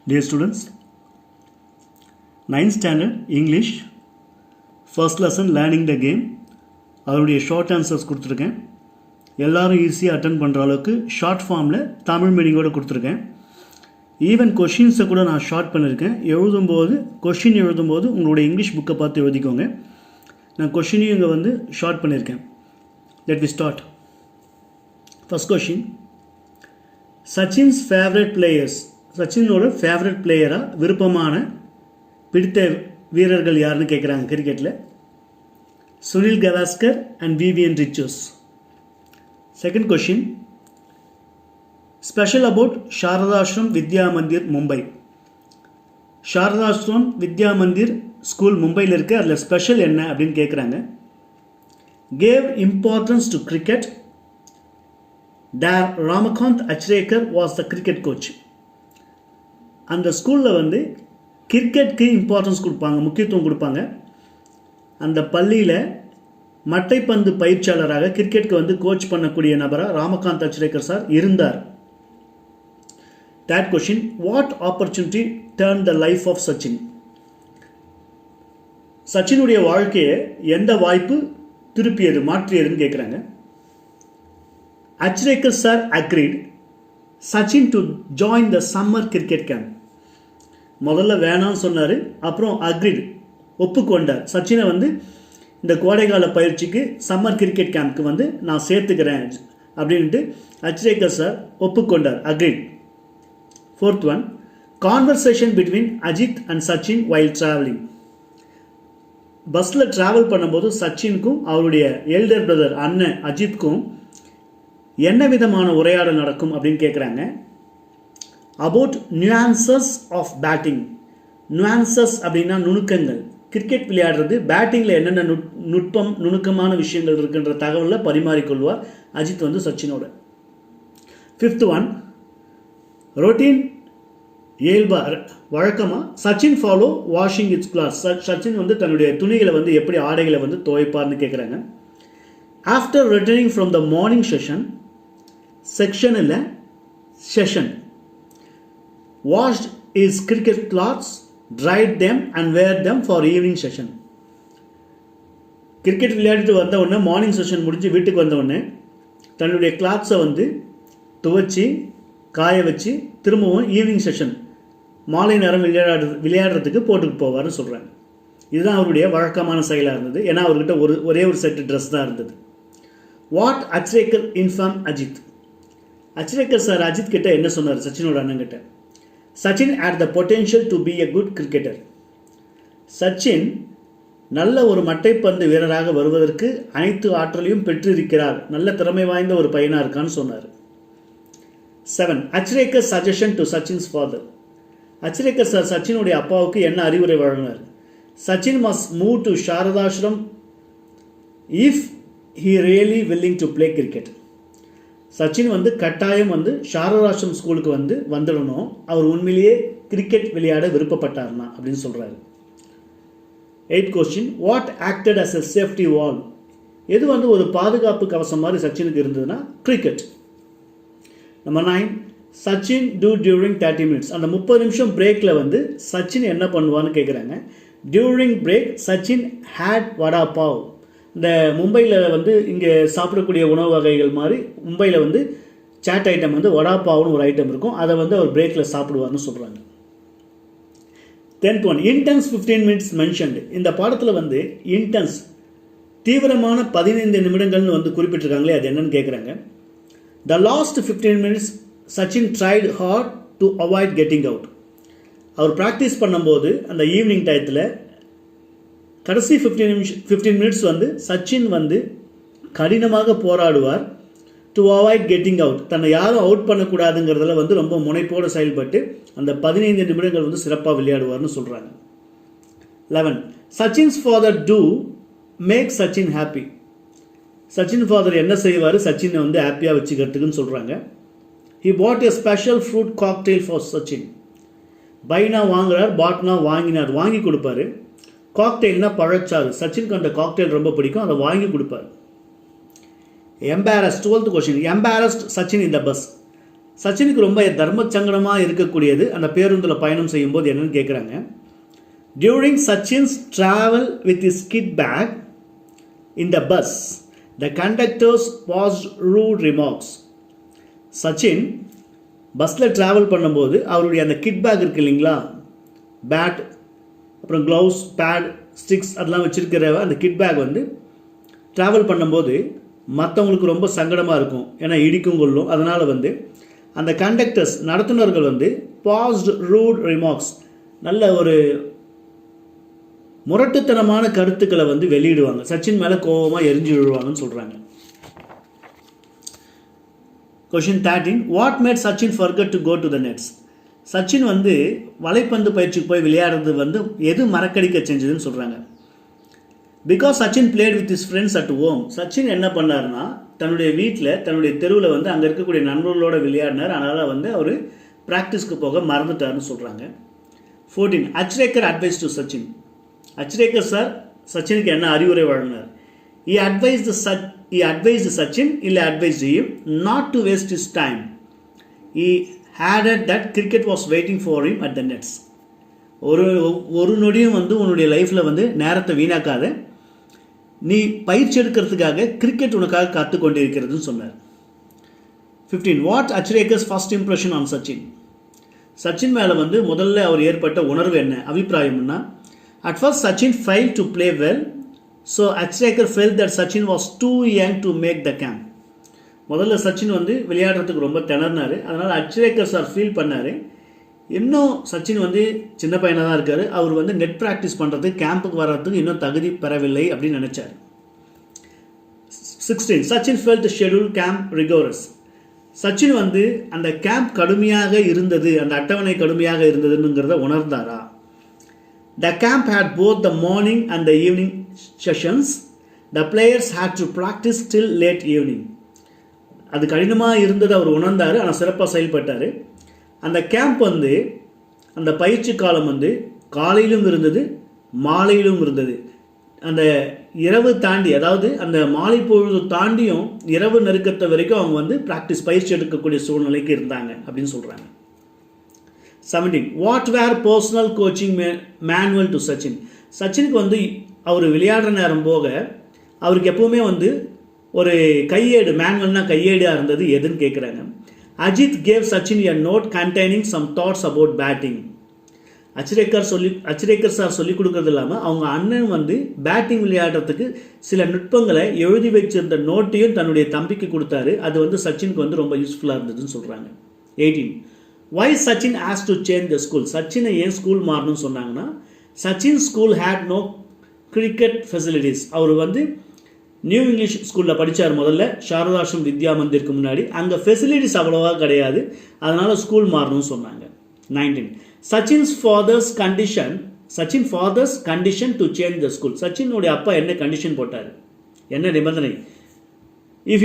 Dear students, 9th standard English first lesson learning the game அதனுடைய short answers கொடுத்துருக்கேன். எல்லாரும் ஈஸியாக அட்டன் பண்ணுற அளவுக்கு ஷார்ட் ஃபார்மில் தமிழ் மீனிங்கோடு கொடுத்துருக்கேன். ஈவன் கொஷின்ஸை கூட நான் ஷார்ட் பண்ணியிருக்கேன். கொஷின் எழுதும்போது உங்களுடைய இங்கிலீஷ் புக்கை பார்த்து எழுதிக்கோங்க. நான் கொஷினையும் இங்கே ஷார்ட் பண்ணியிருக்கேன். Let we start. ஃபர்ஸ்ட் கொஷின், சச்சின்ஸ் ஃபேவரட் பிளேயர்ஸ். சச்சினோட ஃபேவரட் பிளேயராக விருப்பமான பிடித்த வீரர்கள் யாருன்னு கேட்குறாங்க கிரிக்கெட்டில். Sunil Gavaskar and Vivian Richards. Second கொஷின், special about Sharadashram Vidya Mandir Mumbai. Sharadashram Vidya Mandir school மும்பையில் இருக்குது, அதில் ஸ்பெஷல் என்ன அப்படின்னு கேட்குறாங்க. Gave importance to cricket. Dr. Ramakant Achrekar was the cricket coach. அந்த ஸ்கூலில் கிரிக்கெட்டுக்கு இம்பார்ட்டன்ஸ் கொடுப்பாங்க, முக்கியத்துவம் கொடுப்பாங்க. அந்த பள்ளியில் மட்டைப்பந்து பயிற்சியாளராக கிரிக்கெட்டுக்கு கோச் பண்ணக்கூடிய நபராக ராமகாந்த் அச்ரேக்கர் சார் இருந்தார். தேர்ட் கொஷின், what opportunity turn the life of Sachin. சச்சினுடைய வாழ்க்கையை எந்த வாய்ப்பு திருப்பியது, மாற்றியதுன்னு கேட்குறாங்க. Achrekar sir agreed Sachin to join the summer cricket camp. முதல்ல வேணான்னு சொன்னார், அப்புறம் அக்ரிட் ஒப்புக்கொண்டார். சச்சினை இந்த கோடைக்கால பயிற்சிக்கு சம்மர் கிரிக்கெட் கேம்ப்க்கு நான் சேர்த்துக்கிறேன் அப்படின்ட்டு அச்ரேக்கர் சார் ஒப்புக்கொண்டார், agreed. Fourth one, conversation between Ajit and Sachin while travelling. பஸ்ஸில் ட்ராவல் பண்ணும்போது சச்சினுக்கும் அவருடைய எல்டர் பிரதர் அண்ணன் அஜித்க்கும் என்ன விதமான உரையாடல் நடக்கும் அப்படின்னு கேட்குறாங்க. About nuances of batting. Nuances அப்படின்னா நுணுக்கங்கள். கிரிக்கெட் விளையாடுறது பேட்டிங்கில் என்னென்ன நுணுக்கமான விஷயங்கள் இருக்குன்ற தகவலில் பரிமாறிக்கொள்வார் அஜித் சச்சினோட. ஃபிஃப்த் ஒன், ரொட்டீன் இயல்பா வழக்கமாக Sachin follow washing its clothes. Sachin தன்னுடைய துணிகளை எப்படி ஆடைகளை துவைப்பார்னு கேட்குறாங்க. After returning from the morning section இல்லை session, washed his cricket clothes, dried them and wear them for evening session. Cricket விளையாடிட்டு வந்த உடனே, மார்னிங் செஷன் முடிஞ்சு வீட்டுக்கு வந்த உடனே தன்னுடைய கிளாத்ஸை துவைச்சி காய வச்சு திரும்பவும் ஈவினிங் செஷன் மாலை நேரம் விளையாடுறதுக்கு போட்டுக்கு போவார்னு சொல்கிறாங்க. இதுதான் அவருடைய வழக்கமான செயலாக இருந்தது. ஏன்னா அவர்கிட்ட ஒரே ஒரு செட்டு ட்ரெஸ் தான் இருந்தது. What Achrekar inform Ajit. Achrekar sir Ajit கிட்ட என்ன சொன்னார் சச்சினோட அண்ணன் கிட்ட. Sachin had the potential to be a good cricketer. Sachin நல்ல ஒரு மட்டைப்பந்து வீரராக வருவதற்கு அனைத்து ஆற்றலையும் பெற்றிருக்கிறார், நல்ல திறமை வாய்ந்த ஒரு பையனாக இருக்கான்னு சொன்னார். 7. Achrekar suggestion to Sachin's father. Achrekar sir சச்சினுடைய அப்பாவுக்கு என்ன அறிவுரை வழங்கினார். Sachin must move to Sharadashram if he really willing to play cricket. Sachin கட்டாயம் சாரதாஷ்ரம் ஸ்கூலுக்கு வந்துடணும், அவர் உண்மையிலேயே கிரிக்கெட் விளையாட விருப்பப்பட்டார்னா அப்படின்னு சொல்கிறாரு. 8th question, what acted as a safety wall. எது ஒரு பாதுகாப்பு கவசம் மாதிரி சச்சினுக்கு இருந்ததுன்னா cricket. Number 9, Sachin do during 30 minutes. அந்த 30 நிமிஷம் பிரேக்கில் சச்சின் என்ன பண்ணுவான்னு கேட்குறாங்க. டியூரிங் பிரேக் சச்சின் ஹேட் வடா பாவ். இந்த மும்பையில் இங்கே சாப்பிடக்கூடிய உணவு வகைகள் மாதிரி மும்பையில் சாட் ஐட்டம் வடா பாவ்னு ஒரு ஐட்டம் இருக்கும், அதை அவர் பிரேக்கில் சாப்பிடுவார்னு சொல்கிறாங்க. 10th one, intense 15 minutes mentioned. இந்த பாடத்தில் இன்டென்ஸ் தீவிரமான 15 நிமிடங்கள்னு குறிப்பிட்டிருக்காங்களே, அது என்னன்னு கேட்குறாங்க. The last 15 minutes Sachin tried hard to avoid getting out. அவர் ப்ராக்டிஸ் பண்ணும்போது அந்த ஈவினிங் டயத்தில் கடைசி 15 minutes சச்சின் கடினமாக போராடுவார். டு அவாய்ட் கெட்டிங் அவுட், தன்னை யாரும் அவுட் பண்ணக்கூடாதுங்கிறதுல ரொம்ப முனைப்போடு செயல்பட்டு அந்த 15 நிமிடங்கள் சிறப்பாக விளையாடுவார்னு சொல்கிறாங்க. 11, Sachin's father to make Sachin happy. Sachin father என்ன செய்வார் சச்சினை ஹாப்பியாக வச்சுக்கிறதுக்குன்னு சொல்கிறாங்க. He bought a special fruit cocktail for Sachin. பைனா வாங்குறார், பாட்னா வாங்கினார், வாங்கி கொடுப்பாரு. காக்டெயில்னா பழச்சாறு. சச்சினுக்கு அந்த காக்டெயில் ரொம்ப பிடிக்கும், அதை வாங்கி கொடுப்பார். Embarrassed. 12th question, embarrassed Sachin in the bus. சச்சினுக்கு ரொம்ப தர்ம சங்கடமாக இருக்கக்கூடியது அந்த பேருந்தில் பயணம் செய்யும்போது என்னன்னு கேட்குறாங்க. During Sachin's travel with his kit bag in the bus the conductor's passed rude remarks. Sachin பஸ்ஸில் ட்ராவல் பண்ணும்போது அவருடைய அந்த கிட் பேக் இருக்குது இல்லைங்களா, பேட் அப்புறம் க்ளவுஸ் பேட் ஸ்டிக்ஸ் அதெல்லாம் வச்சுருக்கிற அந்த கிட் பேக் வந்து ட்ராவல் பண்ணும்போது மற்றவங்களுக்கு ரொம்ப சங்கடமாக இருக்கும், ஏன்னா இடிக்கும் கொள்ளும். அதனால் வந்து அந்த கண்டக்டர்ஸ் நடத்துனர்கள் வந்து பாஸ்ட் ரூட் ரிமார்க்ஸ் நல்ல ஒரு முரட்டுத்தனமான கருத்துக்களை வந்து வெளியிடுவாங்க. சச்சின் மேலே கோபமாக எரிஞ்சு விழுவாங்கன்னு சொல்கிறாங்க. Question 13. What made Sachin forget to go to the nets? Sachin வந்து வலைப்பந்து பயிற்சிக்கு போய் விளையாடுறது வந்து எது மறக்கடிக்க செஞ்சதுன்னு சொல்கிறாங்க. Because Sachin played with his friends at home. Sachin என்ன பண்ணார்னா தன்னுடைய வீட்டில் தன்னுடைய தெருவில் வந்து அங்கே இருக்கக்கூடிய நண்பர்களோட விளையாடினார். அதனால் வந்து அவர் ப்ராக்டிஸ்க்கு போக மறந்துட்டார்னு சொல்கிறாங்க. 14. Achrekar advice to Sachin. Achrekar sir சச்சினுக்கு என்ன அறிவுரை வழங்கினார்? He advised Sachin, இல்லை advised him not to waste his time. He added that cricket was waiting for him at the nets. ஒரு நொடியும் வந்து உன்னுடைய லைஃப்பில் வந்து நேரத்தை வீணாக்காத, நீ பயிற்சி எடுக்கிறதுக்காக கிரிக்கெட் உனக்காக காத்து கொண்டிருக்கிறதுன்னு சொன்னார். 15. What Achreka's first impression on Sachin? Sachin மேலே வந்து முதல்ல அவர் ஏற்பட்ட உணர்வு என்ன, அபிப்பிராயம்னா, at first Sachin failed to play well. So Achreka felt that Sachin was too young to make the camp. முதல்ல சச்சின் வந்து விளையாடுறதுக்கு ரொம்ப திணறினார். அதனால் அச்ரேக்கர் சார் ஃபீல் பண்ணார், இன்னும் சச்சின் வந்து சின்ன பையனாக தான் இருக்கார், அவர் வந்து நெட் ப்ராக்டிஸ் பண்ணுறதுக்கு கேம்புக்கு வர்றதுக்கு இன்னும் தகுதி பெறவில்லை அப்படின்னு நினச்சார். 16. Sachin felt schedule camp rigorous. Sachin வந்து அந்த கேம்ப் கடுமையாக இருந்தது, அந்த அட்டவணை கடுமையாக இருந்ததுங்கிறத உணர்ந்தாரா? The camp had both the morning and the evening sessions. The players had to practice till late evening. அது கடினமாக இருந்தது அவர் உணர்ந்தார், ஆனால் சிறப்பாக செயல்பட்டார். அந்த கேம்ப் வந்து அந்த பயிற்சி காலம் வந்து காலையிலும் இருந்தது மாலையிலும் இருந்தது. அந்த இரவு தாண்டி, அதாவது அந்த மாலை பொழுது தாண்டியும் இரவு நெருக்கத்தை வரைக்கும் அவங்க வந்து ப்ராக்டிஸ் பயிற்சி எடுக்கக்கூடிய சூழ்நிலைக்கு இருந்தாங்க அப்படின்னு சொல்கிறாங்க. 17. What were personal coaching manual to Sachin. சச்சினுக்கு வந்து அவர் விளையாடுற நேரம் போக அவருக்கு எப்போவுமே வந்து ஒரு கையேடு, மேனுவல்னால் கையேடாக இருந்தது எதுன்னு கேட்குறாங்க. Ajit gave Sachin a note containing some thoughts about batting. Achrekar sir சொல்லிக் கொடுக்கறது இல்லாமல் அவங்க அண்ணன் வந்து பேட்டிங் விளையாடுறதுக்கு சில நுட்பங்களை எழுதி வச்சிருந்த நோட்டையும் தன்னுடைய தம்பிக்கு கொடுத்தாரு. அது வந்து சச்சினுக்கு வந்து ரொம்ப யூஸ்ஃபுல்லாக இருந்ததுன்னு சொல்கிறாங்க. 18. Why Sachin asked to change the school? சச்சினை ஏன் ஸ்கூல் மாறணும்னு சொன்னாங்கன்னா, Sachin school had no cricket facilities. அவர் வந்து நியூ இங்கிலீஷ் ஸ்கூலில் படித்தார் முதல்ல, சாரதாஸ்ரம் வித்யா மந்திருக்கு முன்னாடி. அங்கே ஃபெசிலிட்டிஸ் அவ்வளோவா கிடையாது, அதனால் ஸ்கூல் மாறணும்னு சொன்னாங்க. 19. Sachin father's condition to change the school. சச்சினுடைய அப்பா என்ன கண்டிஷன் போட்டார், என்ன நிபந்தனை? If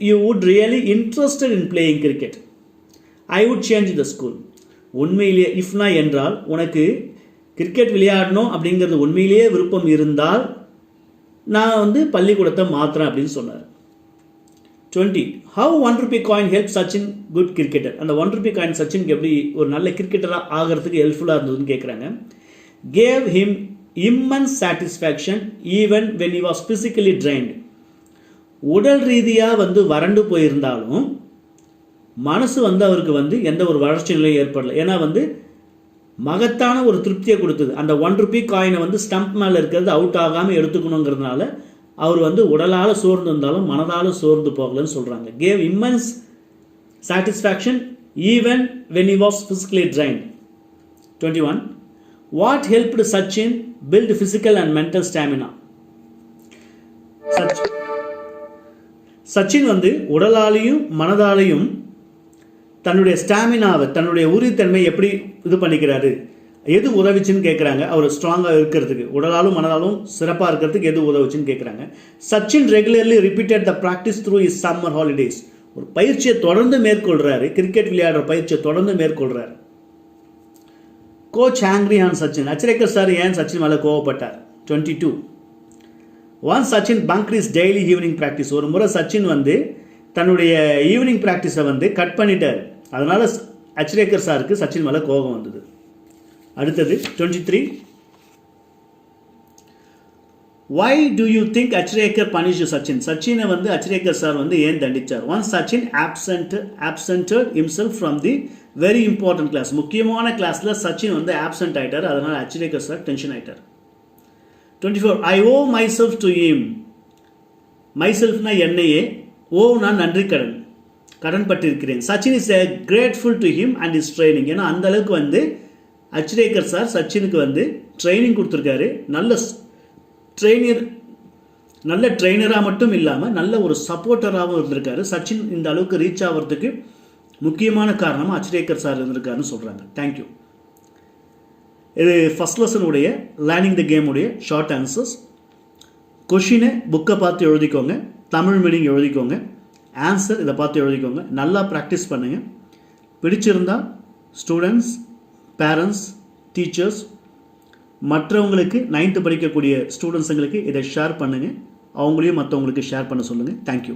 you would really interested in playing cricket, I would change the school. உண்மையிலேயே இஃப்னா என்றால் உனக்கு கிரிக்கெட் விளையாடணும் அப்படிங்கிறது உண்மையிலேயே விருப்பம் இருந்தால் நான் வந்து பள்ளிக்கூடத்தை மாற்றுறேன் அப்படின்னு சொன்னார். 20. How 1 rupee coin helped Sachin good cricketer? அந்த 1 rupee coin சச்சினுக்கு எப்படி ஒரு நல்ல கிரிக்கெட்டராக ஆகிறதுக்கு ஹெல்ப்ஃபுல்லாக இருந்ததுன்னு கேட்குறாங்க. Gave him immense satisfaction even when he was physically drained. உடல் ரீதியாக வந்து வறண்டு போயிருந்தாலும் மனசு வந்து அவருக்கு வந்து எந்த ஒரு வளர்ச்சி நிலையும் ஏற்படலை. ஏன்னா வந்து மகத்தான ஒரு திருப்தியை கொடுத்தது. அந்த 1 rupee காயினை வந்து ஸ்டம்ப் மேலே இருக்கிறது அவுட் ஆகாமல் எடுத்துக்கணுங்கிறதுனால அவர் வந்து உடலால் சோர்ந்து இருந்தாலும் மனதால் சோர்ந்து போகலன்னு சொல்கிறாங்க. Gave immense satisfaction even when he was physically drained. 21. What helped Sachin build physical and mental stamina. Sachin வந்து உடலாலையும் மனதாலையும் தன்னுடைய ஸ்டாமினாவை, தன்னுடைய உறுதித்தன்மை எப்படி இது பண்ணிக்கிறாரு, எது உதவிச்சுன்னு கேட்குறாங்க. அவர் ஸ்ட்ராங்காக இருக்கிறதுக்கு, உடலாலும் மனதாலும் சிறப்பாக இருக்கிறதுக்கு எது உதவிச்சுன்னு கேட்குறாங்க. Sachin regularly repeated the practice through his summer holidays. ஒரு பயிற்சியை தொடர்ந்து மேற்கொள்கிறாரு, கிரிக்கெட் விளையாடுற பயிற்சியை தொடர்ந்து மேற்கொள்கிறார். Coach angry on Sachin. Achrekar sir ஏன் சச்சின் மேலே கோவப்பட்டார்? 22. Once Sachin bunked his daily evening practice. ஒரு முறை சச்சின் வந்து தன்னுடைய ஈவினிங் ப்ராக்டிஸை வந்து கட் பண்ணிட்டார். அதனால் அச்ரேக்கர் சாருக்கு சச்சின் மேலே கோபம் வந்தது. அடுத்தது 23. Why do you think Achrekar punished Sachin? சச்சினை வந்து அச்ரேக்கர் சார் வந்து ஏன் தண்டிச்சார்? Once Sachin absented himself from the very important class. முக்கியமான கிளாஸில் சச்சின் வந்து ஆப்சண்ட் ஆகிட்டார். அதனால் அச்ரேக்கர் சார் டென்ஷன் ஆகிட்டார். 24. I owe myself to him. மைசெல்ஃப்னா என்னையே, நான் நன்றி கடன் பட்டிருக்கிறேன். Sachin is grateful to him and his training. ஏன்னா அந்த அளவுக்கு வந்து அச்ரேக்கர் சார் சச்சினுக்கு வந்து ட்ரைனிங் கொடுத்துருக்காரு. நல்ல ட்ரெயினராக மட்டும் இல்லாமல் நல்ல ஒரு சப்போர்ட்டராகவும் இருந்திருக்காரு. சச்சின் இந்த அளவுக்கு ரீச் ஆகிறதுக்கு முக்கியமான காரணமாக அச்ரேக்கர் சார் இருந்திருக்காருன்னு சொல்கிறாங்க. தேங்க்யூ. இது ஃபஸ்ட் லெசனுடைய லேர்னிங் த கேமுடைய ஷார்ட் ஆன்சர்ஸ். கொஷினை புக்கை பார்த்து எழுதிக்கோங்க, தமிழ் மீனிங் எழுதிக்கோங்க, ஆன்சர் இதை பார்த்து எழுதிக்கோங்க. நல்லா ப்ராக்டிஸ் பண்ணுங்கள். பிடிச்சிருந்தால் ஸ்டூடெண்ட்ஸ், பேரண்ட்ஸ், டீச்சர்ஸ், மற்றவங்களுக்கு 9th படிக்கக்கூடிய ஸ்டூடெண்ட்ஸுங்களுக்கு இதை ஷேர் பண்ணுங்கள். அவங்களையும் மற்றவங்களுக்கு ஷேர் பண்ண சொல்லுங்கள். தேங்க்யூ.